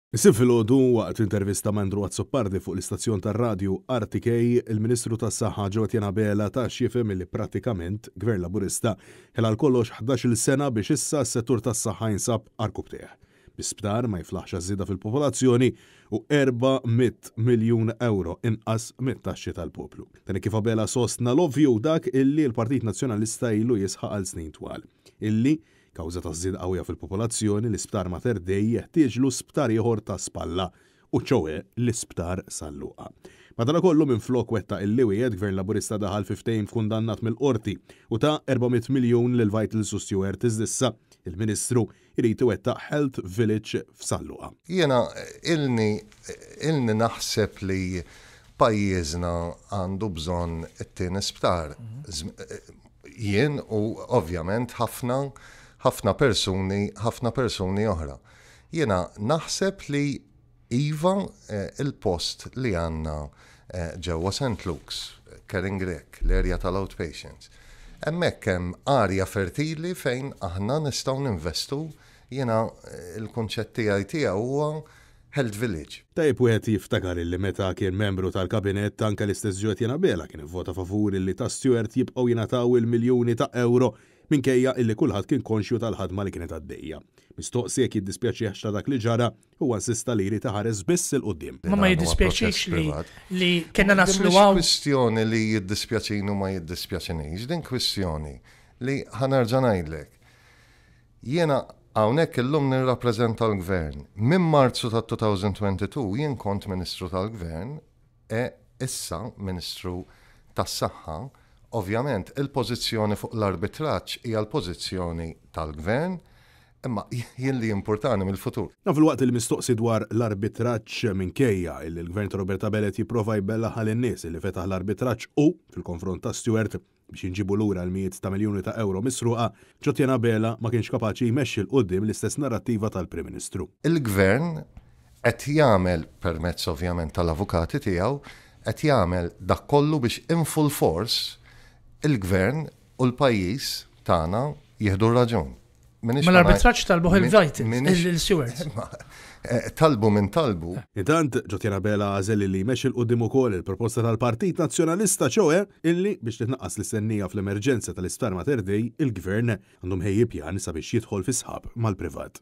Issib filgħodu waqt intervista ma' Andrew Azzopardi fuq l-istazzjon tar-radju RTK, il-Ministru tas-Saħħa Ġewwa Bela tax jifhem li prattikament Gvern Laburista ħela kollox 11-il sena biex issa s-settur tas-saħħa jinsab arkub tieħ. Bi-sptar ma jiflaħx żieda fil-popolazzjoni u 400 miljun euro inqas mit-taxxi tal-poplu. Dan kif Bela sostna l-ovvju dak illi l-Partit Nazzjonalista ilu jisħaq għal snin twal, illi kawża ta' żieda qawwija fil-popolazzjoni l-isptar Mater Dei jeħtieġlu sptar ieħor ta' spalla u ċewwe l-isptar Salluqa. Madankollu minflok wettaq il-liwiet Gvern Laburista daħal fi ftehim kundannat mill-qorti u ta' 400 miljun lil Vital Stewart iżdissa il-Ministru jrid iwettaq Health Village f'Salluqa. Jiena ilni naħseb li pajjiżna għandu bżonn it-tieni sptar. Jien u ovvjament ħafna persuni oħra. Jiena naħseb li iva il-post li għandna ġewwa St. Luke's, Kering Grek, l-erja tal-outpatients. Hemmhekk hemm arja fertili fejn aħna nistgħu ninvestu, jiena il-kunċett tiegħi huwa Health Village. Tajb wieħed jiftakar illi meta kien membru tal-kabinett anke l-istess Ġewwa Bela kien ivvota favur illi ta' Stewart jibqgħu jingħataw il-miljuni ta' euro minkejja illi kulħadd kien konxju tal-ħadma li kienet għaddejja. Mistoqsi jekk jiddispjaċih ta' dak li ġara huwa insista li jrid taħares biss il qudiem. Ma jiddispjaċix li kellna naslu hawn. Kwistjoni li jiddispjaċinu ma jiddispjaċinix, din kwistjoni li ħanerġa' ngħidlek. Jiena hawnhekk illum nirrappreżenta l-Gvern. Minn Marzu ta' 2022 jien kont Ministru tal-Gvern issa Ministru tas-Saħħa. Ovvjament il-pożizzjoni fuq l-arbitraġġ hija l-pożizzjoni tal-Gvern, imma jien li importani mill-futur. Fil-waqt il-mistoqsi dwar l-arbitraġġ minkejja illi l-Gvern ta' Roberta Bellet jipprova jbellaħal in-nies illi fetaħ l-arbitraġġ u fil-konfront ta' Stewart biex jinġibu lura l-mijiet ta' miljuni ta' euro misruqa, Ġewwa Bela ma kienx kapaċi jmexxi l-qudiem l-istess narrattiva tal-Prim Ministru. Il-Gvern qed jagħmel permezz ovvjament tal-avukati tiegħu qed jagħmel dak kollu biex in full force il-Gvern u l-pajjiż tagħna jieħdu raġun. Ma l-arbitraġġ talbu il-Stewart. Talbu minn talbu. Intant Ġewwa Bela għażel li jmexxi l-qudiem ukoll il-proposta tal-Partit Nazzjonalista ċewwe illi biex titnaqqas l-istennija fl-emerġenza tal-isptar Mater Dei il-Gvern għandhom ħejji pjan sabiex jidħol fi sħab mal-privat.